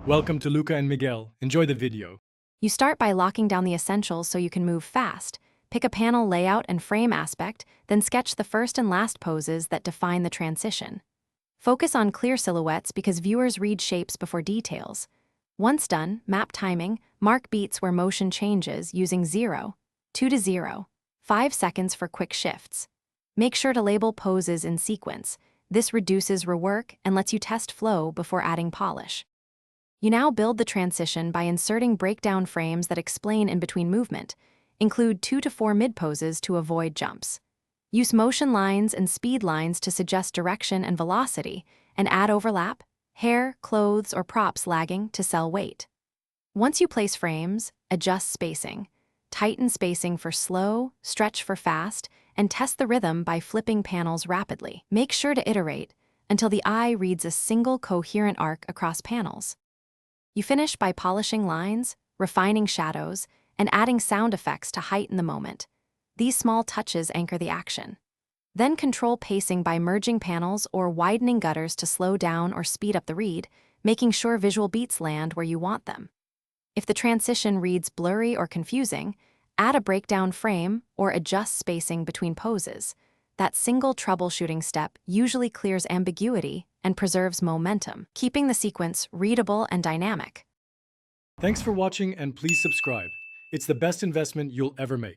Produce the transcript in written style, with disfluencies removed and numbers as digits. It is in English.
Welcome to Luca and Miguel. Enjoy the video. You start by locking down the essentials so you can move fast. Pick a panel layout and frame aspect, then sketch the first and last poses that define the transition. Focus on clear silhouettes because viewers read shapes before details. Once done, map timing, mark beats where motion changes using 0, 2 to 0, 5 seconds for quick shifts. Make sure to label poses in sequence. This reduces rework and lets you test flow before adding polish. You now build the transition by inserting breakdown frames that explain in-between movement. Include 2 to 4 mid-poses to avoid jumps. Use motion lines and speed lines to suggest direction and velocity, and add overlap, hair, clothes, or props lagging to sell weight. Once you place frames, adjust spacing. Tighten spacing for slow, stretch for fast, and test the rhythm by flipping panels rapidly. Make sure to iterate until the eye reads a single coherent arc across panels. You finish by polishing lines, refining shadows, and adding sound effects to heighten the moment. These small touches anchor the action. Then control pacing by merging panels or widening gutters to slow down or speed up the read, making sure visual beats land where you want them. If the transition reads blurry or confusing, add a breakdown frame or adjust spacing between poses. That single troubleshooting step usually clears ambiguity and preserves momentum, keeping the sequence readable and dynamic. Thanks for watching and please subscribe. It's the best investment you'll ever make.